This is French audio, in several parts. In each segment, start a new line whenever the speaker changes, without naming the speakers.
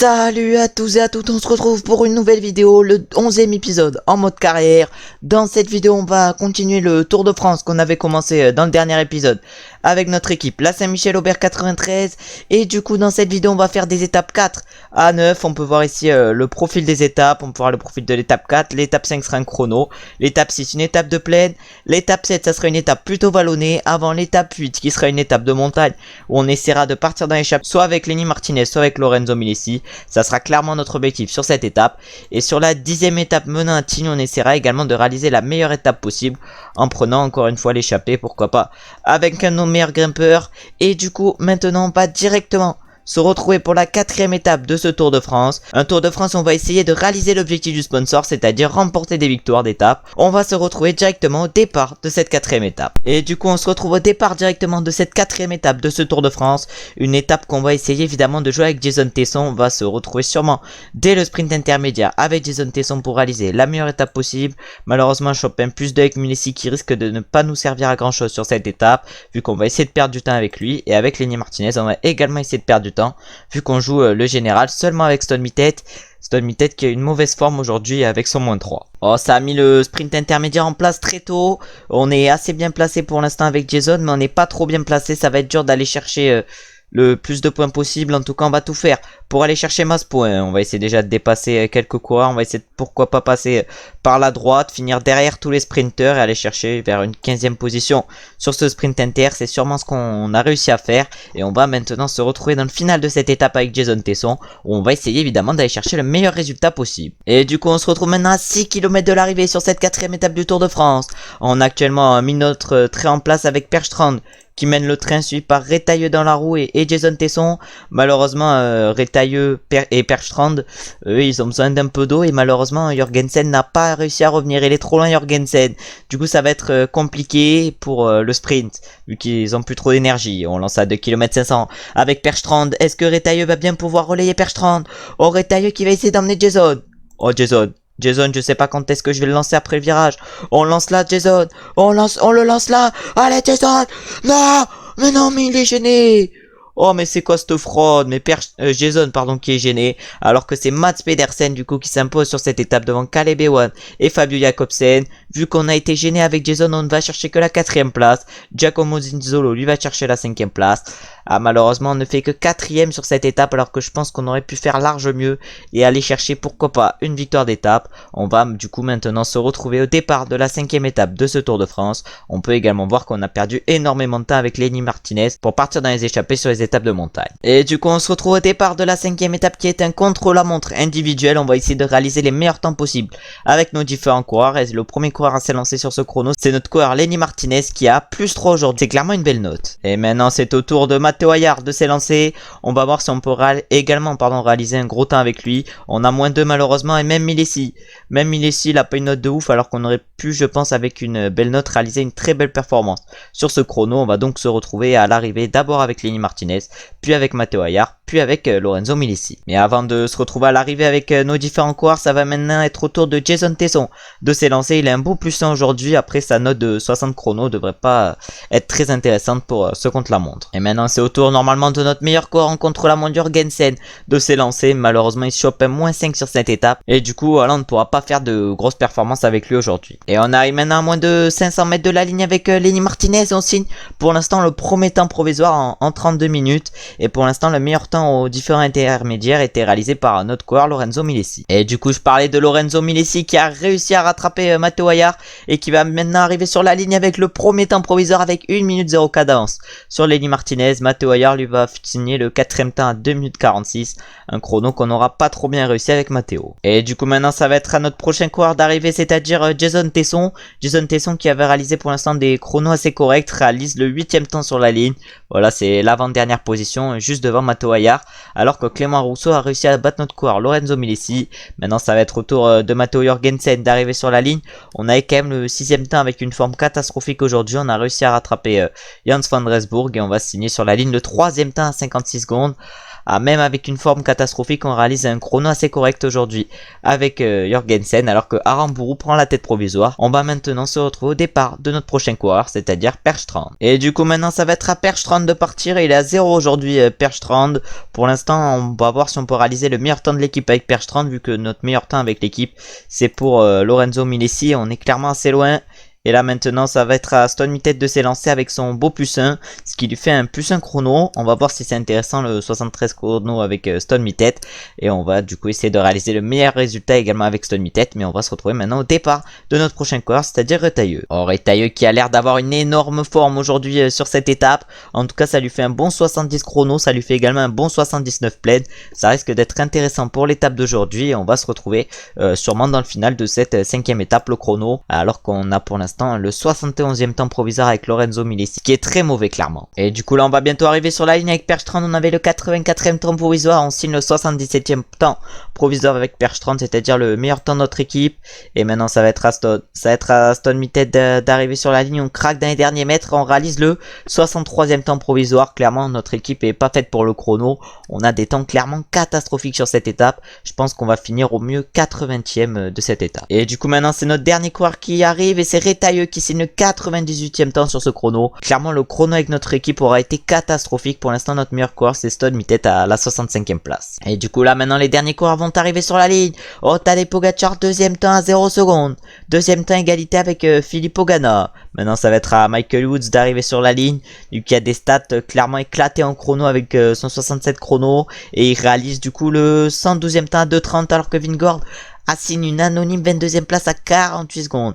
Salut à tous et à toutes, on se retrouve pour une nouvelle vidéo, le 11e épisode en mode carrière. Dans cette vidéo, on va continuer le Tour de France qu'on avait commencé dans le dernier épisode avec notre équipe, la Saint-Michel-Aubert 93. Et du coup, dans cette vidéo, on va faire des étapes 4 à 9. On peut voir ici le profil des étapes, on peut voir le profil de l'étape 4. L'étape 5 sera un chrono, l'étape 6 une étape de plaine, l'étape 7 ça sera une étape plutôt vallonnée, avant l'étape 8 qui sera une étape de montagne où on essaiera de partir dans l'échappée soit avec Lenny Martinez, soit avec Lorenzo Milesi. Ça sera clairement notre objectif sur cette étape. Et sur la 10e étape menant à Tignes, on essaiera également de réaliser la meilleure étape possible en prenant encore une fois l'échappée, pourquoi pas, avec un de nos meilleurs grimpeurs. Et du coup, maintenant, on va directement se retrouver pour la 4e étape de ce Tour de France. Un Tour de France où on va essayer de réaliser l'objectif du sponsor, c'est-à-dire remporter des victoires d'étape. On va se retrouver directement au départ de cette 4e étape. Et du coup, on se retrouve au départ directement de cette 4e étape de ce Tour de France. Une étape qu'on va essayer évidemment de jouer avec Jason Tesson. On va se retrouver sûrement dès le sprint intermédiaire avec Jason Tesson pour réaliser la meilleure étape possible. Malheureusement, Chopin plus 2 avec Milesi qui risque de ne pas nous servir à grand chose sur cette étape, vu qu'on va essayer de perdre du temps avec lui. Et avec Lenny Martinez, on va également essayer de perdre du temps, vu qu'on joue le général seulement avec Stone Mittet. Stone Mittet qui a une mauvaise forme aujourd'hui avec son -3. Oh, ça a mis le sprint intermédiaire en place très tôt. On est assez bien placé pour l'instant avec Jason, mais on n'est pas trop bien placé. Ça va être dur d'aller chercher le plus de points possible. En tout cas, on va tout faire pour aller chercher masse points. On va essayer déjà de dépasser quelques coureurs. On va essayer de, pourquoi pas, passer par la droite, finir derrière tous les sprinteurs et aller chercher vers une 15e position sur ce sprint inter. C'est sûrement ce qu'on a réussi à faire. Et on va maintenant se retrouver dans le final de cette étape avec Jason Tesson, où on va essayer évidemment d'aller chercher le meilleur résultat possible. Et du coup, on se retrouve maintenant à 6 km de l'arrivée sur cette 4e étape du Tour de France. On a actuellement mis notre train en place avec Perstrand qui mène le train, suivi par Retailleux dans la roue et Jason Tesson. Malheureusement, Retailleux et Perstrand, eux, ils ont besoin d'un peu d'eau et malheureusement, Jorgensen n'a pas réussi à revenir. Il est trop loin, Jorgensen. Du coup, ça va être compliqué pour le sprint, vu qu'ils ont plus trop d'énergie. On lance à 2 km 500 avec Perstrand. Est-ce que Retailleux va bien pouvoir relayer Perstrand? Oh, Retailleux qui va essayer d'emmener Jason. Oh, Jason, je sais pas quand est-ce que je vais le lancer après le virage. On lance là, Jason. On le lance là. Allez, Jason. Non, mais il est gêné. Oh, mais c'est quoi cette fraude? Mais Jason, pardon, qui est gêné. Alors que c'est Mats Pedersen, du coup, qui s'impose sur cette étape devant Caleb Ewan et Fabio Jakobsen. Vu qu'on a été gêné avec Jason, on ne va chercher que la 4e place. Giacomo Zinzolo, lui, va chercher la 5e place. Ah, malheureusement, on ne fait que 4e sur cette étape, alors que je pense qu'on aurait pu faire large mieux et aller chercher, pourquoi pas, une victoire d'étape. On va, du coup, maintenant se retrouver au départ de la 5e étape de ce Tour de France. On peut également voir qu'on a perdu énormément de temps avec Lenny Martinez pour partir dans les échappées sur les étapes de montagne. Et du coup, on se retrouve au départ de la 5e étape qui est un contre-la-montre individuel. On va essayer de réaliser les meilleurs temps possibles avec nos différents coureurs. Et le premier coureur à s'élancer sur ce chrono, c'est notre coureur Lenny Martinez qui a +3 aujourd'hui. C'est clairement une belle note. Et maintenant, c'est au tour de Matteo Hayard de s'élancer. On va voir si on peut également réaliser un gros temps avec lui. On a -2 malheureusement, et même Milesi, il a pas une note de ouf, alors qu'on aurait pu, je pense, avec une belle note, réaliser une très belle performance sur ce chrono. On va donc se retrouver à l'arrivée d'abord avec Lenny Martinez, puis avec Matteo Hayard, puis avec Lorenzo Milesi. Mais avant de se retrouver à l'arrivée avec nos différents coureurs, ça va maintenant être au tour de Jason Tesson de s'élancer. Il a un beau +1 aujourd'hui. Après, sa note de 60 chrono devrait pas être très intéressante pour ce contre-la-montre. Et maintenant, c'est au tour normalement de notre meilleur coureur en contre-la-montre, Jorgensen, de s'élancer. Malheureusement, il chope un -5 sur cette étape. Et du coup, on ne pourra pas faire de grosses performances avec lui aujourd'hui. Et on arrive maintenant à moins de 500 mètres de la ligne avec Lenny Martinez. On signe pour l'instant le premier temps provisoire en 32 minutes. Et pour l'instant, le meilleur temps aux différents intermédiaires était réalisé par notre coureur Lorenzo Milesi. Et du coup, je parlais de Lorenzo Milesi qui a réussi à rattraper Matteo Hayard et qui va maintenant arriver sur la ligne avec le premier temps provisoire avec 1 minute 04 d'avance sur Lenny Martinez. Matteo Hayard lui va signer le 4e temps à 2 minutes 46, un chrono qu'on n'aura pas trop bien réussi avec Matteo. Et du coup, maintenant, ça va être à notre prochain coureur d'arriver, c'est-à-dire Jason Tesson. Jason Tesson qui avait réalisé pour l'instant des chronos assez corrects, réalise le 8e temps sur la ligne. Voilà, c'est l'avant-dernière position, juste devant Matteo Hayard, alors que Clément Rousseau a réussi à battre notre coureur Lorenzo Milesi. Maintenant, ça va être au tour de Matteo Jorgensen d'arriver sur la ligne. On avait quand même le 6e temps avec une forme catastrophique aujourd'hui. On a réussi à rattraper Jans van Resburg et on va signer sur la ligne le 3e temps à 56 secondes. même avec une forme catastrophique, on réalise un chrono assez correct aujourd'hui avec Jorgensen, alors que Aramburu prend la tête provisoire. On va maintenant se retrouver au départ de notre prochain coureur, c'est-à-dire Perstrand. Et du coup maintenant ça va être à Perstrand de partir, il est à 0 aujourd'hui Perstrand. Pour l'instant on va voir si on peut réaliser le meilleur temps de l'équipe avec Perstrand, vu que notre meilleur temps avec l'équipe c'est pour Lorenzo Milesi, on est clairement assez loin. Et là maintenant ça va être à Stone Mittet de s'élancer avec son beau +1, ce qui lui fait un +1 chrono. On va voir si c'est intéressant le 73 chrono avec Stone Mittet. Et on va du coup essayer de réaliser le meilleur résultat également avec Stone Mittet. Mais on va se retrouver maintenant au départ de notre prochain coureur, c'est-à-dire Retailleux. Or Retailleux qui a l'air d'avoir une énorme forme aujourd'hui sur cette étape. En tout cas ça lui fait un bon 70 chrono, ça lui fait également un bon 79 plaid. Ça risque d'être intéressant pour l'étape d'aujourd'hui. Et on va se retrouver sûrement dans le final de cette 5e étape, le chrono. Alors qu'on a pour l'instant le 71e temps provisoire avec Lorenzo Milesi, qui est très mauvais clairement. Et du coup là on va bientôt arriver sur la ligne avec Perstrand. On avait le 84e temps provisoire, on signe le 77e temps provisoire avec Perstrand, c'est-à-dire le meilleur temps de notre équipe. Et maintenant ça va être à Stone Mittet d'arriver sur la ligne. On craque dans les derniers mètres, on réalise le 63e temps provisoire. Clairement notre équipe est pas faite pour le chrono, on a des temps clairement catastrophiques sur cette étape. Je pense qu'on va finir au mieux 80e de cette étape. Et du coup maintenant c'est notre dernier coureur qui arrive, et c'est Retailleux qui signe le 98e temps sur ce chrono. Clairement le chrono avec notre équipe aura été catastrophique. Pour l'instant notre meilleur coureur c'est Stone Mittet à la 65e place. Et du coup là maintenant les derniers coureurs vont arriver sur la ligne. Oh, Tadej Pogacar, deuxième temps à 0 secondes. Deuxième temps égalité avec Filippo Ganna. Maintenant ça va être à Michael Woods d'arriver sur la ligne, vu qu'il a des stats clairement éclatées en chrono avec son 67 chrono. Et il réalise du coup le 112e temps à 2,30, alors que Vingegaard assigne une anonyme 22e place à 48 secondes.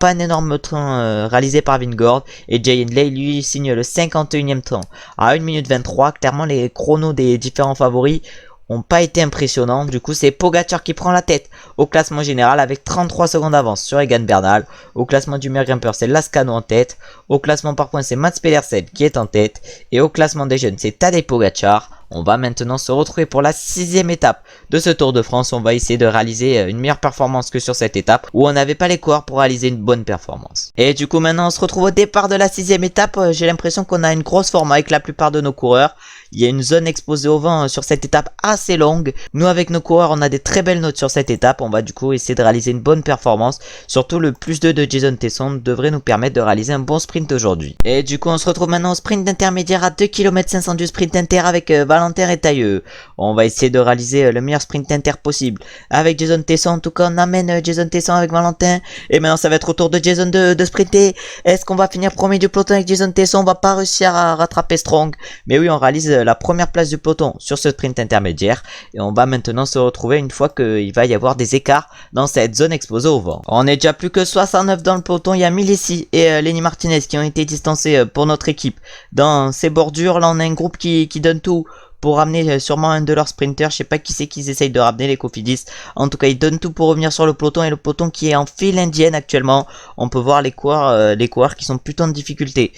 Pas un énorme temps réalisé par Vingegaard. Et Jay Hindley lui signe le 51e temps à 1 minute 23. Clairement les chronos des différents favoris ont pas été impressionnants. Du coup c'est Pogacar qui prend la tête au classement général avec 33 secondes d'avance sur Egan Bernal. Au classement du meilleur grimpeur c'est Lascano en tête. Au classement par points c'est Mats Pedersen qui est en tête. Et au classement des jeunes c'est Tadej Pogacar. On va maintenant se retrouver pour la 6e étape de ce Tour de France. On va essayer de réaliser une meilleure performance que sur cette étape où on n'avait pas les coureurs pour réaliser une bonne performance. Et du coup maintenant on se retrouve au départ de la 6e étape. J'ai l'impression qu'on a une grosse forme avec la plupart de nos coureurs. Il y a une zone exposée au vent sur cette étape assez longue. Nous avec nos coureurs on a des très belles notes sur cette étape. On va du coup essayer de réaliser une bonne performance. Surtout le +2 de Jason Tesson devrait nous permettre de réaliser un bon sprint aujourd'hui. Et du coup on se retrouve maintenant au sprint intermédiaire à 2 km 500 du sprint inter avec Valentin Retailleux. On va essayer de réaliser le meilleur sprint inter possible avec Jason Tesson. En tout cas on amène Jason Tesson avec Valentin. Et maintenant ça va être au tour de Jason de sprinter. Est-ce qu'on va finir premier du peloton avec Jason Tesson? On va pas réussir à rattraper Strong. Mais oui on réalise la première place du peloton sur ce sprint intermédiaire. Et on va maintenant se retrouver une fois qu'il va y avoir des écarts dans cette zone exposée au vent. On est déjà plus que 69 dans le peloton. Il y a Milesi et Lenny Martinez qui ont été distancés pour notre équipe dans ces bordures. Là on a un groupe qui donne tout pour ramener sûrement un de leurs sprinters. Je sais pas qui c'est qu'ils essayent de ramener, les Cofidis. En tout cas ils donnent tout pour revenir sur le peloton. Et le peloton qui est en file indienne actuellement. On peut voir les coureurs qui sont plutôt en difficulté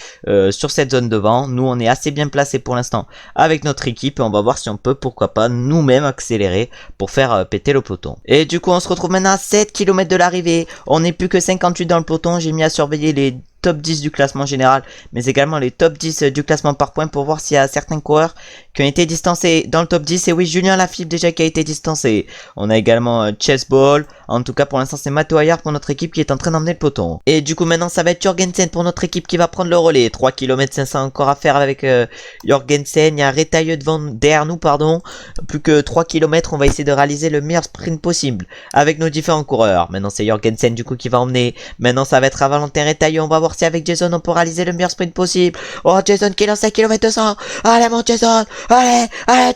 sur cette zone devant. Nous on est assez bien placés pour l'instant avec notre équipe. Et on va voir si on peut, pourquoi pas, nous-mêmes accélérer pour faire péter le peloton. Et du coup on se retrouve maintenant à 7 km de l'arrivée. On n'est plus que 58 dans le peloton. J'ai mis à surveiller les top 10 du classement général, mais également les top 10 du classement par points pour voir s'il y a certains coureurs qui ont été distancés dans le top 10. Et oui, Julien Lafilippe déjà qui a été distancé. On a également Chess Ball. En tout cas pour l'instant c'est Matteo Hayard pour notre équipe qui est en train d'emmener le peloton. Et du coup maintenant ça va être Jorgensen pour notre équipe qui va prendre le relais. 3 km 500 encore à faire avec Jorgensen. Il y a Retailleux derrière nous pardon. Plus que 3 km, on va essayer de réaliser le meilleur sprint possible avec nos différents coureurs. Maintenant c'est Jorgensen du coup qui va emmener. Maintenant ça va être à Valentin Retailleux. On va voir si avec Jason on peut réaliser le meilleur sprint possible. Oh Jason qui lance 5 km 200. Allez mon Jason. Allez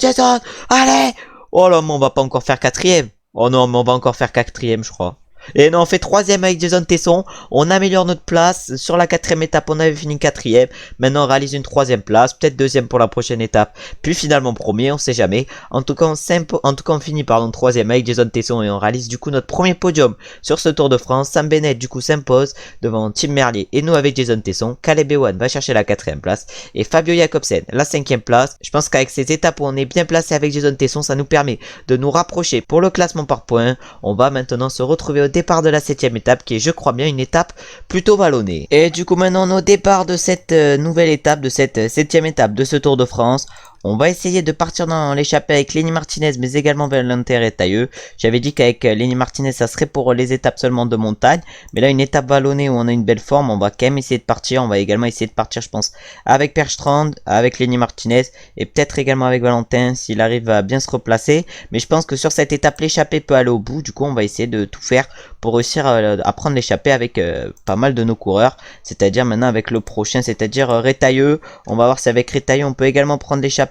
Jason. Allez. Oh là mais on va pas encore faire 4ème. Oh non mais on va encore faire 4ème je crois. Et non, on fait 3ème avec Jason Tesson. On améliore notre place. Sur la 4ème étape, on avait fini 4ème. Maintenant, on réalise une 3ème place. Peut-être 2ème pour la prochaine étape. Puis finalement, premier, on sait jamais. En tout cas, on finit 3ème avec Jason Tesson. Et on réalise du coup notre premier podium sur ce Tour de France. Sam Bennett, du coup, s'impose devant Tim Merlier. Et nous avec Jason Tesson. Caleb Ewan va chercher la 4ème place. Et Fabio Jakobsen, la 5ème place. Je pense qu'avec ces étapes où on est bien placé avec Jason Tesson, ça nous permet de nous rapprocher pour le classement par points. On va maintenant se retrouver au départ de la 7ème étape qui est, je crois bien, une étape plutôt vallonnée. Et du coup maintenant on est au départ de cette nouvelle étape, de cette 7ème étape de ce Tour de France. On va essayer de partir dans l'échappée avec Lenny Martinez, mais également Valentin Retailleau. J'avais dit qu'avec Lenny Martinez, ça serait pour les étapes seulement de montagne. Mais là, une étape vallonnée où on a une belle forme, on va quand même essayer de partir. On va également essayer de partir, je pense, avec Perstrand, avec Lenny Martinez et peut-être également avec Valentin s'il arrive à bien se replacer. Mais je pense que sur cette étape, l'échappée peut aller au bout. Du coup, on va essayer de tout faire pour réussir à prendre l'échappée avec pas mal de nos coureurs. C'est-à-dire maintenant avec le prochain, c'est-à-dire Retailleau. On va voir si avec Retailleau, on peut également prendre l'échappée.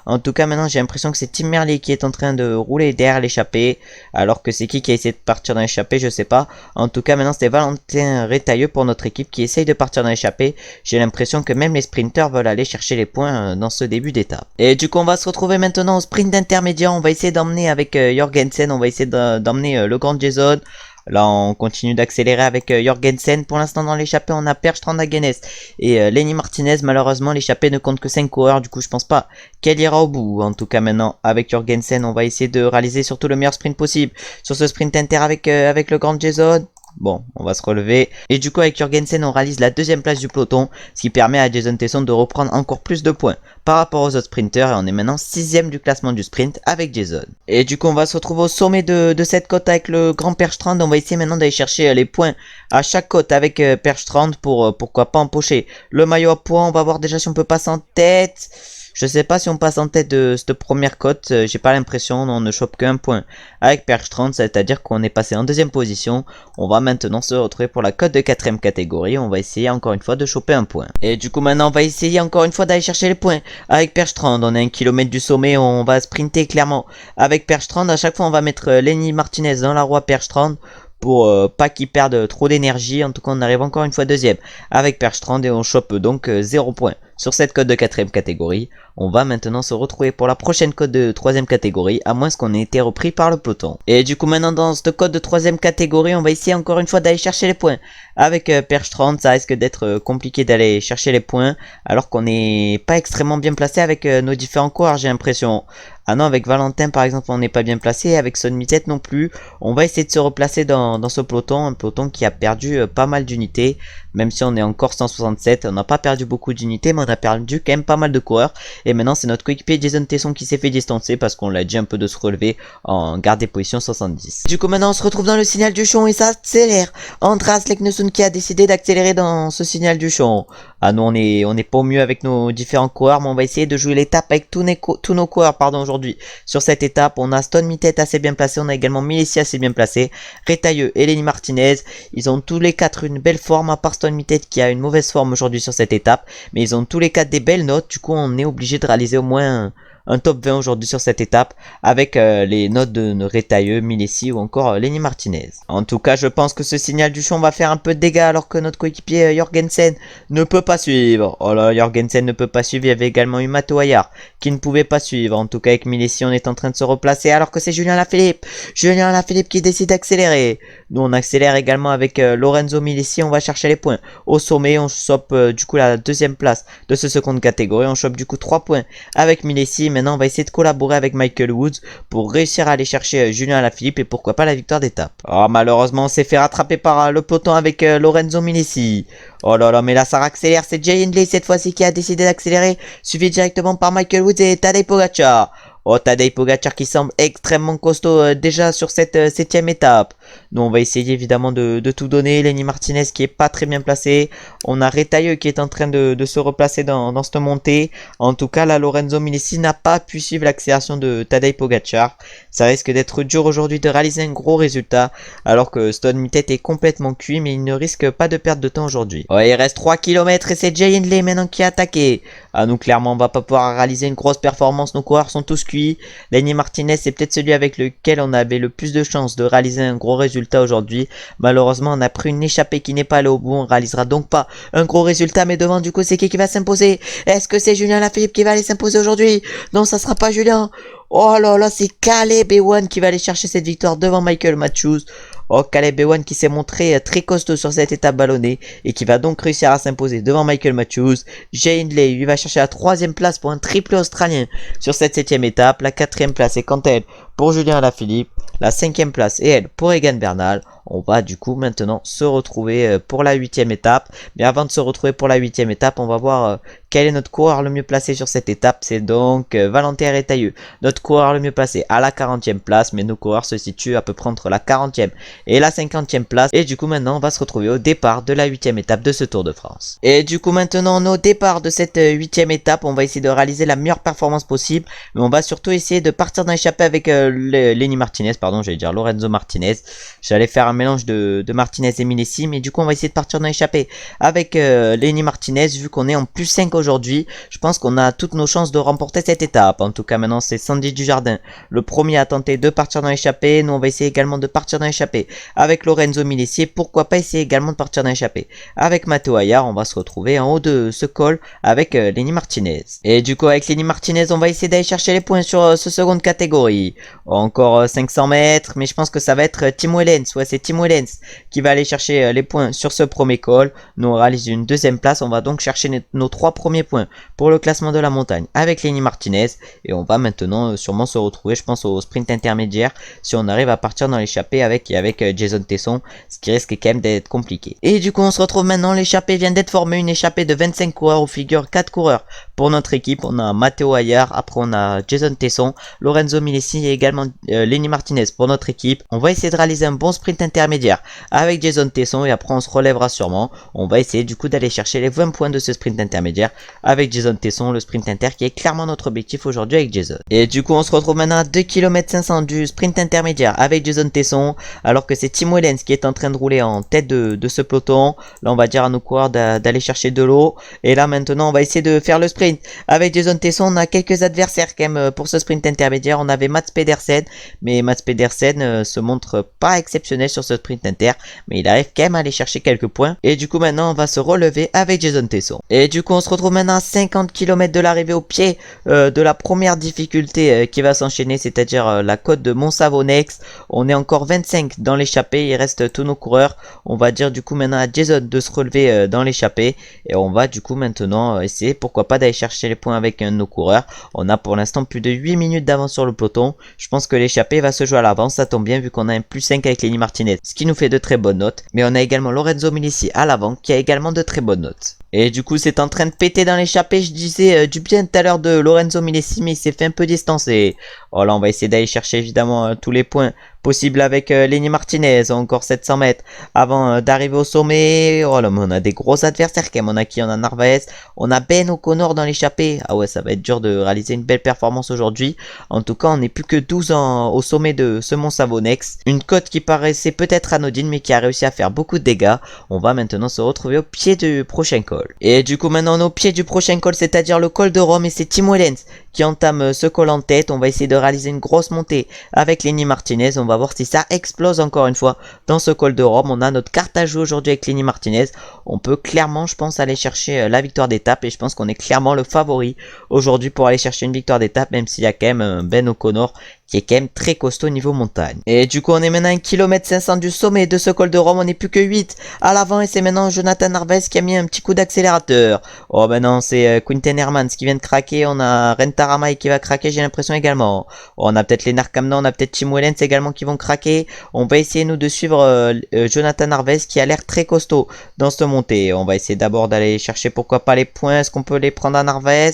En tout cas, maintenant, j'ai l'impression que c'est Tim Merlier qui est en train de rouler derrière l'échappée. Alors que c'est qui a essayé de partir dans l'échappée, je sais pas. En tout cas, maintenant, c'est Valentin Retailleau pour notre équipe qui essaye de partir dans l'échappée. J'ai l'impression que même les sprinters veulent aller chercher les points dans ce début d'étape. Et du coup, on va se retrouver maintenant au sprint intermédiaire. On va essayer d'emmener avec Jorgensen. On va essayer d'emmener le grand Jason. Là, on continue d'accélérer avec Jorgensen. Pour l'instant, dans l'échappée, on a Perstrand Hagenes et Lenny Martinez. Malheureusement, l'échappée ne compte que 5 coureurs. Du coup, je pense pas qu'elle ira au bout. En tout cas, maintenant, avec Jorgensen, on va essayer de réaliser surtout le meilleur sprint possible sur ce sprint inter avec le grand Jason. Bon, on va se relever. Et du coup, avec Jorgensen, on réalise la deuxième place du peloton, ce qui permet à Jason Tesson de reprendre encore plus de points par rapport aux autres sprinters. Et on est maintenant 6ème du classement du sprint avec Jason. Et du coup, on va se retrouver au sommet de cette côte avec le grand Perstrand. On va essayer maintenant d'aller chercher les points à chaque côte avec Perstrand pour pourquoi pas empocher le maillot à points. On va voir déjà si on peut passer en tête. Je sais pas si on passe en tête de cette première cote, j'ai pas l'impression, on ne chope qu'un point avec Perstrand, c'est-à-dire qu'on est passé en deuxième position. On va maintenant se retrouver pour la cote de 4ème catégorie, on va essayer encore une fois de choper un point. Et du coup maintenant on va essayer encore une fois d'aller chercher les points avec Perstrand. On est à 1 km du sommet, on va sprinter clairement avec Perstrand. À chaque fois on va mettre Lenny Martinez dans la roue à Perstrand pour pas qu'il perde trop d'énergie. En tout cas on arrive encore une fois deuxième avec Perstrand et on chope donc 0 points sur cette cote de 4ème catégorie. On va maintenant se retrouver pour la prochaine cote de 3ème catégorie, à moins qu'on ait été repris par le peloton. Et du coup maintenant dans cette cote de 3ème catégorie, on va essayer encore une fois d'aller chercher les points. Avec Perstrand, ça risque d'être compliqué d'aller chercher les points, alors qu'on n'est pas extrêmement bien placé avec nos différents coureurs, j'ai l'impression. Ah non, avec Valentin par exemple on n'est pas bien placé, avec Son Mittet non plus. On va essayer de se replacer dans ce peloton, un peloton qui a perdu pas mal d'unités. Même si on est encore 167, on n'a pas perdu beaucoup d'unités, mais on a perdu quand même pas mal de coureurs. Et maintenant c'est notre coéquipier Jason Tesson qui s'est fait distancer parce qu'on l'a dit un peu de se relever en garde des positions 70. Du coup maintenant on se retrouve dans le signal du champ et ça accélère. Andras Leknesund qui a décidé d'accélérer dans ce signal du champ. Ah nous on est pas au mieux avec nos différents coureurs, mais on va essayer de jouer l'étape avec tous nos coureurs aujourd'hui. Sur cette étape on a Stone Mittet assez bien placé, on a également Milesi assez bien placé, Retailleau et Lenny Martinez. Ils ont tous les 4 une belle forme, à part Stone Mittet qui a une mauvaise forme aujourd'hui sur cette étape. Mais ils ont tous les 4 des belles notes, du coup on est obligé de réaliser au moins un top 20 aujourd'hui sur cette étape avec les notes de Retailleau, Milesi ou encore Lenny Martinez. En tout cas je pense que ce signal du champ va faire un peu de dégâts alors que notre coéquipier Jorgensen ne peut pas suivre. Oh là, Jorgensen ne peut pas suivre, il y avait également eu Matteo Ayar qui ne pouvait pas suivre. En tout cas avec Milesi on est en train de se replacer alors que c'est Julien Lafilippe qui décide d'accélérer. Nous on accélère également avec Lorenzo Milesi, on va chercher les points. Au sommet on chope du coup la deuxième place de ce seconde catégorie, on chope du coup 3 points avec Milesi. Maintenant on va essayer de collaborer avec Michael Woods pour réussir à aller chercher Julien Alaphilippe et pourquoi pas la victoire d'étape. Oh malheureusement on s'est fait rattraper par le peloton avec Lorenzo Milesi. Oh là là mais là ça accélère, c'est Jay Hindley cette fois-ci qui a décidé d'accélérer, suivi directement par Michael Woods et Tadej Pogacar. Oh, Tadej Pogacar qui semble extrêmement costaud déjà sur cette 7ème étape. Nous on va essayer évidemment de tout donner. Lenny Martinez qui est pas très bien placé. On a Retailleau qui est en train de se replacer dans cette montée. En tout cas là Lorenzo Milesi n'a pas pu suivre l'accélération de Tadej Pogacar. Ça risque d'être dur aujourd'hui de réaliser un gros résultat. Alors que Stone Mittet est complètement cuit, mais il ne risque pas de perdre de temps aujourd'hui. Ouais, il reste 3 km et c'est Jay Hindley maintenant qui a attaqué. Ah nous clairement on va pas pouvoir réaliser une grosse performance. Nos coureurs sont tous cuits. Lenny Martinez c'est peut-être celui avec lequel on avait le plus de chances de réaliser un gros résultat aujourd'hui. Malheureusement on a pris une échappée qui n'est pas allée au bout. On réalisera donc pas un gros résultat. Mais devant du coup c'est qui va s'imposer? Est-ce que c'est Julien Lafilippe qui va aller s'imposer aujourd'hui? Non, ça sera pas Julien. Oh là là, c'est Caleb Ewan qui va aller chercher cette victoire devant Michael Matthews. Oh, Caleb Ewan qui s'est montré très costaud sur cette étape ballonnée et qui va donc réussir à s'imposer devant Michael Matthews. Jay Hindley lui va chercher la 3ème place pour un triplé australien sur cette 7ème étape. La 4ème place est quant à elle pour Julien Alaphilippe. la 5e place est elle pour Egan Bernal. On va du coup maintenant se retrouver pour la 8e étape. Mais avant de se retrouver pour la 8e étape, on va voir quel est notre coureur le mieux placé sur cette étape. C'est donc Valentin Retailleau, notre coureur le mieux placé à la 40e place. Mais nos coureurs se situent à peu près entre la 40e et la 50e place. Et du coup maintenant on va se retrouver au départ de la 8e étape de ce Tour de France. Et du coup maintenant au départ de cette 8e étape, on va essayer de réaliser la meilleure performance possible. Mais on va surtout essayer de partir dans l'échappée avec Lenny Martinez, pardon, j'allais dire Lorenzo Martinez. J'allais faire un mélange de Martinez et Milesi, mais du coup on va essayer de partir dans l'échappée avec Lenny Martinez. Vu qu'on est en plus 5 aujourd'hui, je pense qu'on a toutes nos chances de remporter cette étape. En tout cas maintenant c'est Sandy Dujardin le premier à tenter de partir dans l'échappée. Nous on va essayer également de partir dans l'échappée avec Lorenzo Milesi. Pourquoi pas essayer également de partir dans l'échappée avec Matteo Ayar. On va se retrouver en haut de ce col avec Lenny Martinez. Et du coup avec Lenny Martinez on va essayer d'aller chercher les points sur ce seconde catégorie. Encore 500 mètres, mais je pense que ça va être Tim Wellens. Ouais, c'est Tim Wellens qui va aller chercher les points sur ce premier col. Nous on réalise une 2e place. On va donc chercher nos 3 premiers points pour le classement de la montagne avec Lenny Martinez. Et on va maintenant sûrement se retrouver, je pense, au sprint intermédiaire si on arrive à partir dans l'échappée avec Jason Tesson, ce qui risque quand même d'être compliqué. Et du coup on se retrouve maintenant, l'échappée vient d'être formée, une échappée de 25 coureurs, où figure 4 coureurs pour notre équipe. On a Matteo Ayar, après on a Jason Tesson, Lorenzo Milesi et également Lenny Martinez pour notre équipe. On va essayer de réaliser un bon sprint intermédiaire avec Jason Tesson et après on se relèvera sûrement. On va essayer du coup d'aller chercher les 20 points de ce sprint intermédiaire avec Jason Tesson, le sprint inter qui est clairement notre objectif aujourd'hui avec Jason. Et du coup on se retrouve maintenant à 2 km 500 du sprint intermédiaire avec Jason Tesson, alors que c'est Tim Wellens qui est en train de rouler en tête de ce peloton. Là on va dire à nos coureurs d'aller chercher de l'eau. Et là maintenant on va essayer de faire le sprint avec Jason Tesson. On a quelques adversaires quand même pour ce sprint intermédiaire. On avait Mats Pedersen, mais Mats Pedersen se montre pas exceptionnel sur ce sprint inter, mais il arrive quand même à aller chercher quelques points. Et du coup maintenant on va se relever avec Jason Tesson. Et du coup on se retrouve maintenant à 50 km de l'arrivée, au pied de la première difficulté qui va s'enchaîner, c'est-à-dire la côte de Mont-Savonnex. On est encore 25 dans l'échappée, il reste tous nos coureurs. On va dire du coup maintenant à Jason de se relever dans l'échappée, et on va du coup maintenant essayer pourquoi pas d'aller chercher les points avec un de nos coureurs. On a pour l'instant plus de 8 minutes d'avance sur le peloton. Je pense que l'échappée va se jouer à l'avance, ça tombe bien vu qu'on a un plus 5 avec Lenny Martinez, ce qui nous fait de très bonnes notes. Mais on a également Lorenzo Milesi à l'avant qui a également de très bonnes notes. Et du coup c'est en train de péter dans l'échappée. Je disais du bien tout à l'heure de Lorenzo Milesi, mais il s'est fait un peu distancer. Oh là on va essayer d'aller chercher évidemment tous les points possibles avec Lenny Martinez. Encore 700 mètres avant d'arriver au sommet. Oh là mais on a des gros adversaires quand même. On a qui? On a Narvaez, on a Ben O'Connor dans l'échappée. Ah ouais ça va être dur de réaliser une belle performance aujourd'hui. En tout cas on n'est plus que 12 au sommet de ce Mont Savonnex. Une côte qui paraissait peut-être anodine mais qui a réussi à faire beaucoup de dégâts. On va maintenant se retrouver au pied du prochain col. Et du coup maintenant on est au pied du prochain col, c'est-à-dire le col de Rome, et c'est Tim Wellens qui entame ce col en tête. On va essayer de réaliser une grosse montée avec Lenny Martinez. On va voir si ça explose encore une fois dans ce col de Rome. On a notre carte à jouer aujourd'hui avec Lenny Martinez. On peut clairement je pense aller chercher la victoire d'étape, et je pense qu'on est clairement le favori aujourd'hui pour aller chercher une victoire d'étape, même s'il y a quand même Ben O'Connor qui est quand même très costaud niveau montagne. Et du coup on est maintenant à 1 km 500 du sommet de ce col de Rome. On n'est plus que 8 à l'avant, et c'est maintenant Jonathan Narvaez qui a mis un petit coup d'accélérateur. Oh ben non, c'est Quinten Hermans qui vient de craquer. On a Rentaramai qui va craquer, j'ai l'impression également. Oh, on a peut-être Lennart Kamna, on a peut-être Tim Wellens également qui vont craquer. On va essayer nous de suivre Jonathan Narvaez qui a l'air très costaud dans cette montée. On va essayer d'abord d'aller chercher pourquoi pas les points. Est-ce qu'on peut les prendre à Narvaez?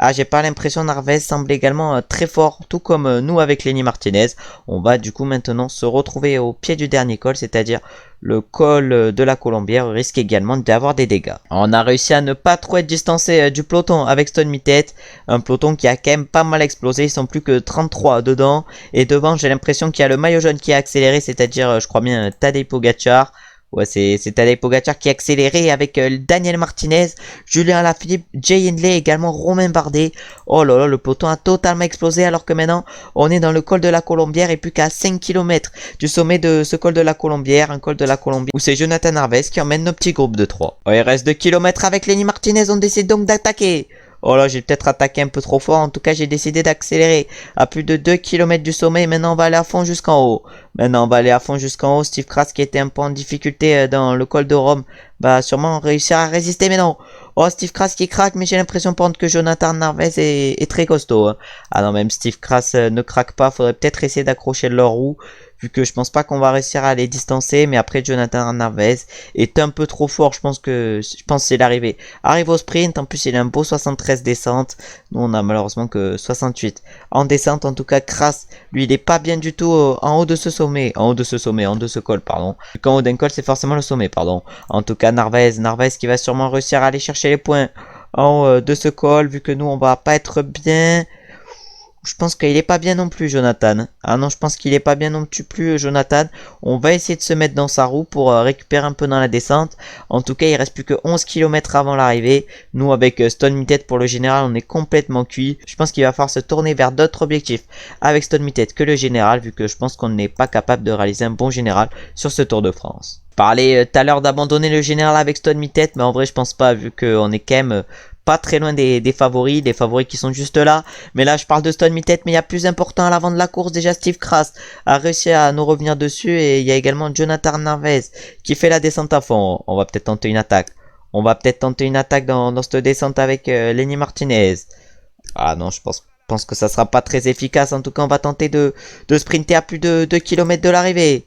Ah, j'ai pas l'impression. Narvaez semble également très fort, tout comme nous avec Lenny Martinez. On va du coup maintenant se retrouver au pied du dernier col, c'est-à-dire le col de la Colombière. On risque également d'avoir des dégâts. On a réussi à ne pas trop être distancé du peloton avec Stone Mittet, un peloton qui a quand même pas mal explosé. Ils sont plus que 33 dedans, et devant j'ai l'impression qu'il y a le maillot jaune qui a accéléré, c'est-à-dire je crois bien Tadej Pogacar. Ouais, c'est Tadej Pogacar qui a accéléré avec Daniel Martinez, Julien Alaphilippe, Jay Hindley, également Romain Bardet. Oh là là, le peloton a totalement explosé, alors que maintenant on est dans le col de la Colombière et plus qu'à 5 km du sommet de ce col de la Colombière, un col de la Colombie où c'est Jonathan Narvaez qui emmène nos petits groupes de 3. Oh, il reste 2 km avec Lenny Martinez, on décide donc d'attaquer. Oh là, j'ai peut-être attaqué un peu trop fort. En tout cas, j'ai décidé d'accélérer à plus de 2 km du sommet. Maintenant, on va aller à fond jusqu'en haut. Maintenant, on va aller à fond jusqu'en haut. Steve Kras, qui était un peu en difficulté dans le col de Rome, va sûrement réussir à résister. Mais non. Oh, Steve Kras qui craque, mais j'ai l'impression par contre que Jonathan Narvaez est très costaud. Hein. Ah non, même Steve Kras ne craque pas. Faudrait peut-être essayer d'accrocher leur roue. Vu que je pense pas qu'on va réussir à les distancer. Mais après, Jonathan Narvaez est un peu trop fort. Je pense que c'est l'arrivée. Arrive au sprint. En plus, il a un beau 73 descente. Nous, on a malheureusement que 68 en descente. En tout cas, Kras, lui, il est pas bien du tout en haut de ce sommet. En haut de ce col, pardon. Quand en haut d'un col, c'est forcément le sommet, pardon. En tout cas, Narvaez qui va sûrement réussir à aller chercher les points en haut de ce col. Vu que nous, on va pas être bien. Je pense qu'il est pas bien non plus, Jonathan. Ah non, je pense qu'il est pas bien non plus, Jonathan. On va essayer de se mettre dans sa roue pour récupérer un peu dans la descente. En tout cas, il reste plus que 11 km avant l'arrivée. Nous, avec Stone Mittet pour le général, on est complètement cuit. Je pense qu'il va falloir se tourner vers d'autres objectifs avec Stone Mittet que le général, vu que je pense qu'on n'est pas capable de réaliser un bon général sur ce Tour de France. Je parlais tout à l'heure d'abandonner le général avec Stone Mittet, mais en vrai, je pense pas, vu qu'on est quand même pas très loin des favoris qui sont juste là. Mais là, je parle de Stone Mittet, mais il y a plus important à l'avant de la course. Déjà, Steve Kras a réussi à nous revenir dessus. Et il y a également Jonathan Narvaez qui fait la descente à fond. On va peut-être tenter une attaque. On va peut-être tenter une attaque dans cette descente avec Lenny Martinez. Ah non, je pense que ça sera pas très efficace. En tout cas, on va tenter de sprinter à plus de 2 km de l'arrivée.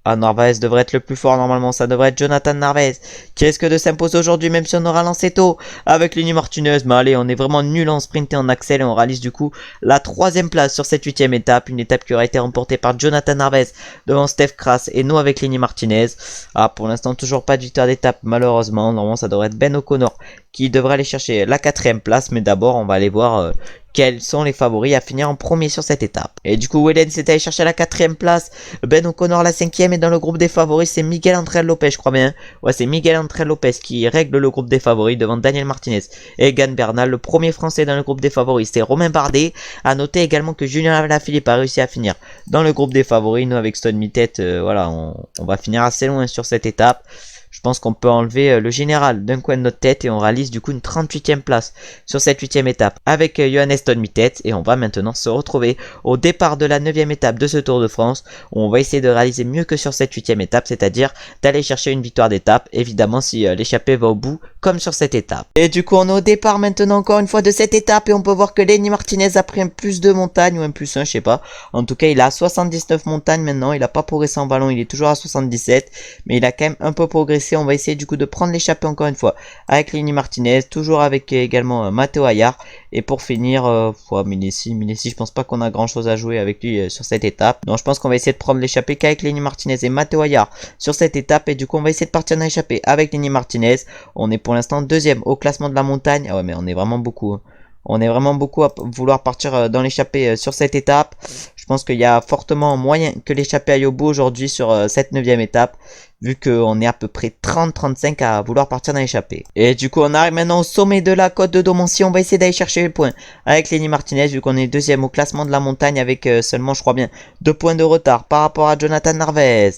Ah, Narvaez devrait être le plus fort normalement, ça devrait être Jonathan Narvaez qui risque de s'imposer aujourd'hui même si on aura lancé tôt avec Lenny Martinez. Mais allez, on est vraiment nul en sprint et en accel et on réalise du coup la 3ème place sur cette 8ème étape. Une étape qui aura été remportée par Jonathan Narvaez devant Steve Kras et nous avec Lenny Martinez. Ah, pour l'instant toujours pas de victoire d'étape malheureusement. Normalement ça devrait être Ben O'Connor qui devrait aller chercher la 4ème place. Mais d'abord on va aller voir quels sont les favoris à finir en premier sur cette étape. Et du coup, Wellens est allé chercher la 4ème place. Ben O'Connor la 5ème. Et dans le groupe des favoris, c'est Miguel Angel Lopez, je crois bien. Ouais, c'est Miguel Angel Lopez qui règle le groupe des favoris devant Daniel Martinez et Egan Bernal. Le premier français dans le groupe des favoris, c'est Romain Bardet. À noter également que Julien Alaphilippe a réussi à finir dans le groupe des favoris. Nous, avec Stone Mittet, voilà, on va finir assez loin sur cette étape. Je pense qu'on peut enlever le général d'un coin de notre tête et on réalise du coup une 38ème place sur cette 8ème étape avec Johannes Stone Mittet. Et on va maintenant se retrouver au départ de la 9ème étape de ce Tour de France où on va essayer de réaliser mieux que sur cette 8ème étape, c'est-à-dire d'aller chercher une victoire d'étape, évidemment si l'échappée va au bout comme sur cette étape. Et du coup on est au départ maintenant encore une fois de cette étape et on peut voir que Lenny Martinez a pris un plus 2 montagnes ou un plus 1, je sais pas. En tout cas il a 79 montagnes maintenant, il a pas progressé en ballon, il est toujours à 77 mais il a quand même un peu progressé. On va essayer du coup de prendre l'échappée encore une fois avec Lenny Martinez, toujours avec également Matteo Ayar. Et pour finir, Minessi, je pense pas qu'on a grand chose à jouer avec lui sur cette étape. Donc je pense qu'on va essayer de prendre l'échappée qu'avec Lenny Martinez et Matteo Ayar sur cette étape. Et du coup on va essayer de partir dans l'échappée avec Lenny Martinez. On est pour l'instant 2ème au classement de la montagne. Ah ouais mais on est vraiment beaucoup. Hein. On est vraiment beaucoup à vouloir partir dans l'échappée sur cette étape. Je pense qu'il y a fortement moyen que l'échappée aille au bout aujourd'hui sur cette 9ème étape. Vu qu'on est à peu près 30-35 à vouloir partir dans l'échappée. Et du coup on arrive maintenant au sommet de la côte de Domancy. On va essayer d'aller chercher les points avec Lenny Martinez. Vu qu'on est 2ème au classement de la montagne avec seulement je crois bien 2 points de retard par rapport à Jonathan Narvaez.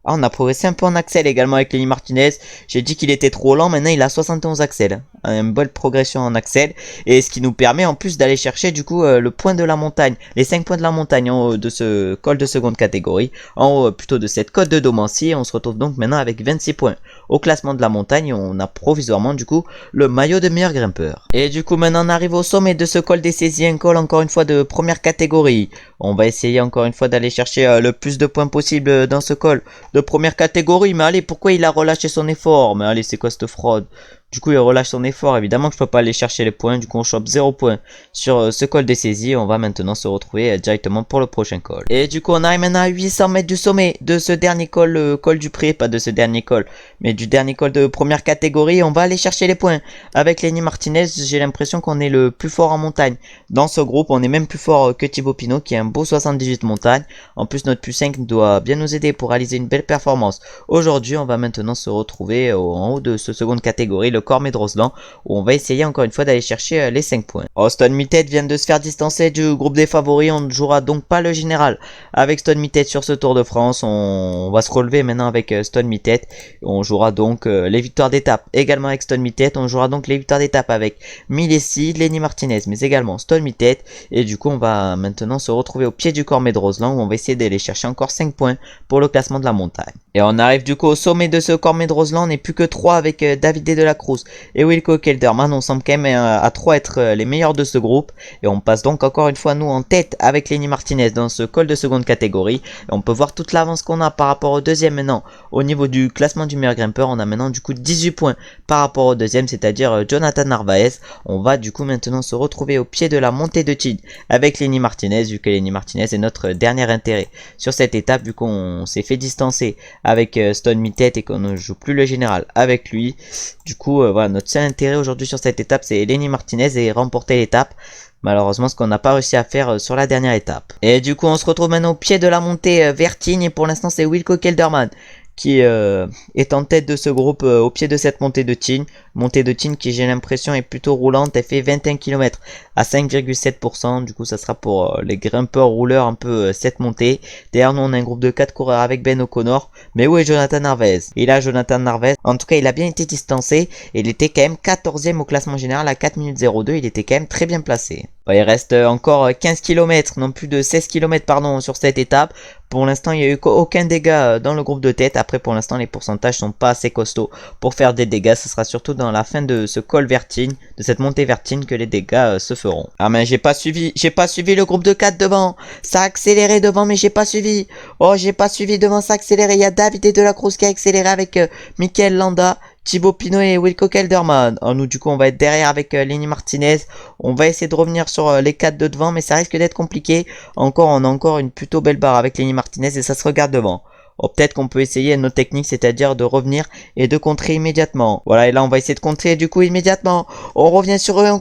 Ah, on a progressé un peu en axel également avec Lenny Martinez. J'ai dit qu'il était trop lent, maintenant il a 71 axels. Une bonne progression en axel. Et ce qui nous permet en plus d'aller chercher du coup le point de la montagne. Les 5 points de la montagne en haut de ce col de seconde catégorie. En haut plutôt de cette côte de Domancy. On se retrouve donc maintenant avec 26 points au classement de la montagne. Et on a provisoirement du coup le maillot de meilleur grimpeur. Et du coup maintenant on arrive au sommet de ce col des saisies. Un col encore une fois de première catégorie. On va essayer encore une fois d'aller chercher le plus de points possible dans ce col de première catégorie. Mais allez, pourquoi il a relâché son effort? Mais allez, c'est quoi cette fraude? Du coup il relâche son effort, évidemment que je peux pas aller chercher les points. Du coup on chope 0 points sur ce col des saisies. On va maintenant se retrouver directement pour le prochain col. Et du coup on arrive maintenant à 800 mètres du sommet de ce dernier col, le col du Pré. Pas de ce dernier col, mais du dernier col de première catégorie. On va aller chercher les points avec Lenny Martinez. J'ai l'impression qu'on est le plus fort en montagne dans ce groupe. On est même plus fort que Thibaut Pinot qui a un beau 78 montagnes. En plus notre plus 5 doit bien nous aider pour réaliser une belle performance. Aujourd'hui on va maintenant se retrouver en haut de ce seconde catégorie, le Cormet-Droslan, où on va essayer encore une fois d'aller chercher les 5 points. Stone Mitted vient de se faire distancer du groupe des favoris, on ne jouera donc pas le général avec Stone Mitted sur ce Tour de France. On va se relever maintenant avec Stone Mitted. On jouera donc les victoires d'étape également avec Stone Mitted. On jouera donc les victoires d'étape avec Milesi, Lenny Martinez, mais également Stone Mitted. Et du coup, on va maintenant se retrouver au pied du Cormet-Droslan où on va essayer d'aller chercher encore 5 points pour le classement de la montagne. Et on arrive du coup au sommet de ce Cormet-Droslan. On n'est plus que 3 avec David de la Cruz et Wilco Kelderman. On semble quand même à 3 être les meilleurs de ce groupe. Et on passe donc encore une fois nous en tête avec Lenny Martinez dans ce col de seconde catégorie. Et on peut voir toute l'avance qu'on a par rapport au deuxième maintenant. Au niveau du classement du meilleur grimpeur, on a maintenant du coup 18 points par rapport au deuxième, c'est-à-dire Jonathan Narvaez. On va du coup maintenant se retrouver au pied de la montée de Tignes avec Lenny Martinez, vu que Lenny Martinez est notre dernier intérêt sur cette étape, vu qu'on s'est fait distancer avec Stone Mitted et qu'on ne joue plus le général avec lui. Du coup, voilà, notre seul intérêt aujourd'hui sur cette étape, c'est Lenny Martinez et remporter l'étape. Malheureusement, ce qu'on n'a pas réussi à faire sur la dernière étape. Et du coup, on se retrouve maintenant au pied de la montée vers Tignes. Et pour l'instant, c'est Wilco Kelderman qui est en tête de ce groupe au pied de cette montée de Tignes. Montée de Tignes qui, j'ai l'impression, est plutôt roulante. Elle fait 21 km à 5,7%. Du coup, ça sera pour les grimpeurs rouleurs un peu cette montée. Derrière nous, on a un groupe de 4 coureurs avec Ben O'Connor. Mais où est Jonathan Narvaez? Et là, Jonathan Narvaez, en tout cas, il a bien été distancé. Et il était quand même 14e au classement général à 4 minutes 02. Il était quand même très bien placé. Il reste encore 15 km, non plus de 16 km pardon, sur cette étape. Pour l'instant, il n'y a eu aucun dégât dans le groupe de tête. Après, pour l'instant, les pourcentages sont pas assez costauds pour faire des dégâts. Ce sera surtout dans la fin de ce col vers Tignes, de cette montée vers Tignes, que les dégâts se feront. Ah mais j'ai pas suivi le groupe de 4 devant. Ça a accéléré devant, mais j'ai pas suivi. Oh, j'ai pas suivi devant, ça a accéléré. Il y a David de la Cruz qui a accéléré avec Michael Landa, Thibaut Pinot et Wilco Kelderman. Nous du coup on va être derrière avec Lenny Martinez. On va essayer de revenir sur les 4 de devant, mais ça risque d'être compliqué. On a encore une plutôt belle barre avec Lenny Martinez et ça se regarde devant. Peut-être qu'on peut essayer notre technique, c'est-à-dire de revenir et de contrer immédiatement. Voilà, et là on va essayer de contrer du coup immédiatement. On revient sur eux, on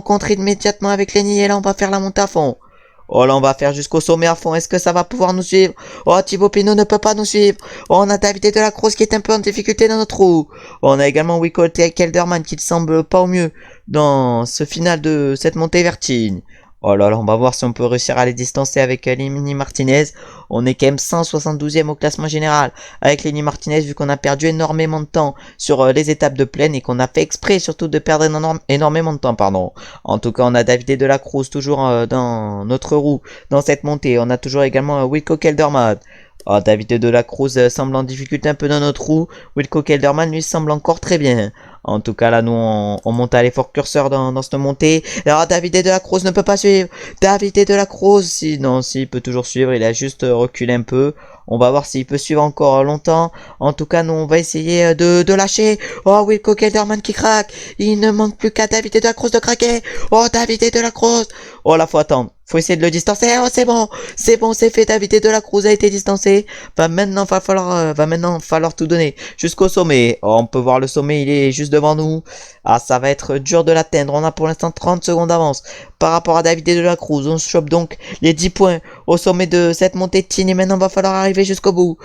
contre immédiatement avec Lenny et là on va faire la montée à fond. Oh là on va faire jusqu'au sommet à fond. Est-ce que ça va pouvoir nous suivre? Oh, Thibaut Pinot ne peut pas nous suivre. Oh, on a David de la Cruz qui est un peu en difficulté dans notre roue. Oh, on a également Wilco Kelderman qui ne semble pas au mieux dans ce final de cette montée vers Tignes. Oh là là, on va voir si on peut réussir à les distancer avec Lenny Martinez. On est quand même 172e au classement général avec Lenny Martinez, vu qu'on a perdu énormément de temps sur les étapes de plaine et qu'on a fait exprès surtout de perdre énormément de temps, pardon. En tout cas, on a David de la Cruz toujours dans notre roue dans cette montée. On a toujours également Wilco Kelderman. Oh, David de la Cruz semble en difficulté un peu dans notre roue. Wilco Kelderman lui semble encore très bien. En tout cas là nous on monte à l'effort curseur dans cette montée. Alors David de la Cruz ne peut pas suivre. David de la Cruz, s'il peut toujours suivre, il a juste reculé un peu. On va voir s'il peut suivre encore longtemps. En tout cas nous on va essayer de lâcher. Oh Wilco Kelderman qui craque. Il ne manque plus qu'à David de la Cruz de craquer. Oh David de la Cruz. Oh là faut attendre. Faut essayer de le distancer. Oh c'est bon, c'est fait. David de la Cruz a été distancé. Va maintenant falloir tout donner jusqu'au sommet. Oh, on peut voir le sommet, il est juste devant nous. Ah, ça va être dur de l'atteindre. On a pour l'instant 30 secondes d'avance par rapport à David de la Cruz. On se chope donc les 10 points au sommet de cette montée de Tignes. Et maintenant, va falloir arriver jusqu'au bout.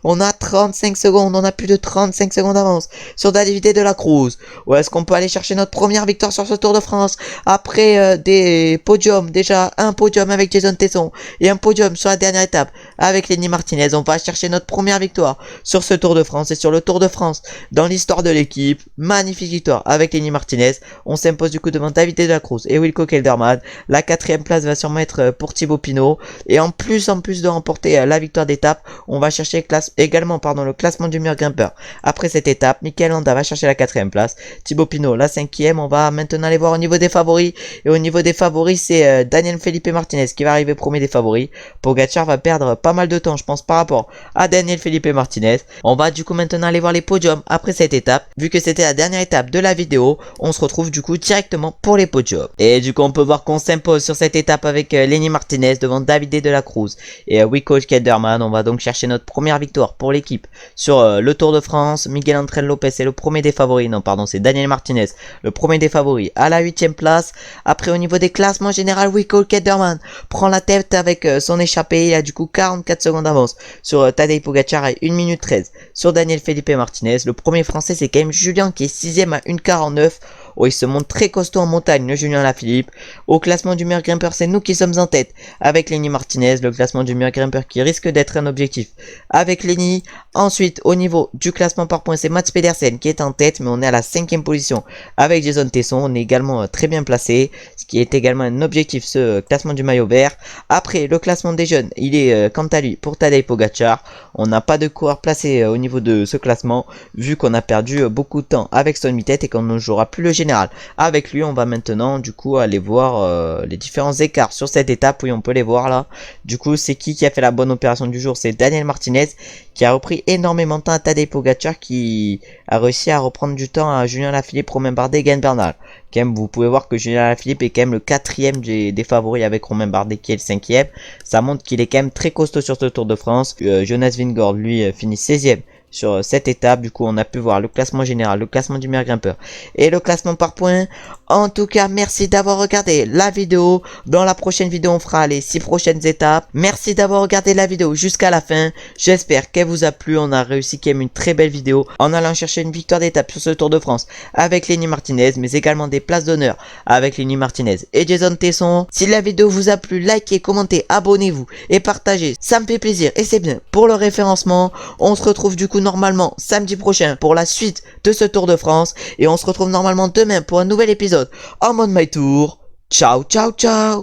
On a 35 secondes. On a plus de 35 secondes d'avance sur David de la Cruz. Ou est-ce qu'on peut aller chercher notre première victoire sur ce Tour de France après des podiums? Déjà, un podium avec Jason Tesson et un podium sur la dernière étape avec Lenny Martinez. On va chercher notre première victoire sur ce Tour de France et sur le Tour de France dans l'histoire de l'équipe. Magnifique victoire avec Lenny Martinez. On s'impose du coup devant David de la Cruz et Wilco Kelderman. La 4e place va sûrement être pour Thibaut Pinot. Et en plus de remporter la victoire d'étape, on va chercher également le classement du meilleur grimpeur. Après cette étape, Michael Landa va chercher la 4e place. Thibaut Pinot la 5e. On va maintenant aller voir au niveau des favoris. Et au niveau des favoris, c'est Daniel Felipe Martinez qui va arriver premier des favoris. Pogacar va perdre pas mal de temps, je pense, par rapport à Daniel Felipe Martinez. On va du coup maintenant aller voir les podiums après cette étape. Vu que c'était la dernière étape de la vidéo, on se retrouve du coup directement pour les podiums. Et du coup on peut voir qu'on s'impose sur cette étape avec Lenny Martinez devant Davide de la Cruz et Wilco Kelderman. On va donc chercher notre première victoire pour l'équipe sur le Tour de France. Miguel Ángel Lopez est le premier des favoris, non pardon c'est Daniel Martinez, le premier des favoris à la 8ème place. Après au niveau des classements général, Wilco Kelderman prend la tête avec son échappée, il a du coup 44 secondes d'avance sur Tadej Pogacar et 1 minute 13 sur Daniel Felipe Martinez. Le premier français c'est quand même Julien qui est 6ème à 1,49. Oh, il se montre très costaud en montagne, le Julien Lafilippe. Au classement du meilleur grimpeur, c'est nous qui sommes en tête avec Lenny Martinez. Le classement du meilleur grimpeur qui risque d'être un objectif avec Lenny. Ensuite, au niveau du classement par points, c'est Mats Pedersen qui est en tête, mais on est à la 5ème position avec Jason Tesson. On est également très bien placé, ce qui est également un objectif, ce classement du maillot vert. Après, le classement des jeunes, il est quant à lui pour Tadej Pogacar. On n'a pas de coureur placé au niveau de ce classement, vu qu'on a perdu beaucoup de temps avec Stone Mittet et qu'on ne jouera plus le général avec lui. On va maintenant du coup aller voir les différents écarts sur cette étape. Oui, on peut les voir là. Du coup, c'est qui a fait la bonne opération du jour? C'est Daniel Martinez qui a repris énormément de temps à Tadej Pogacar, qui a réussi à reprendre du temps à Julien Lafilippe, Romain Bardet, Egan Bernal. Quand même, vous pouvez voir que Julien Lafilippe est quand même le 4ème des favoris avec Romain Bardet qui est le 5ème. Ça montre qu'il est quand même très costaud sur ce Tour de France. Jonas Vingegaard lui finit 16ème sur cette étape. Du coup on a pu voir le classement général, le classement du meilleur grimpeur et le classement par points. En tout cas merci d'avoir regardé la vidéo. Dans la prochaine vidéo on fera les 6 prochaines étapes. Merci d'avoir regardé la vidéo jusqu'à la fin. J'espère qu'elle vous a plu. On a réussi quand même une très belle vidéo en allant chercher une victoire d'étape sur ce Tour de France avec Lenny Martinez, mais également des places d'honneur avec Lenny Martinez et Jason Tesson. Si la vidéo vous a plu, likez, commentez, abonnez-vous et partagez, ça me fait plaisir et c'est bien pour le référencement. On se retrouve du coup normalement samedi prochain pour la suite de ce Tour de France et on se retrouve normalement demain pour un nouvel épisode en mode My Tour. Ciao ciao ciao.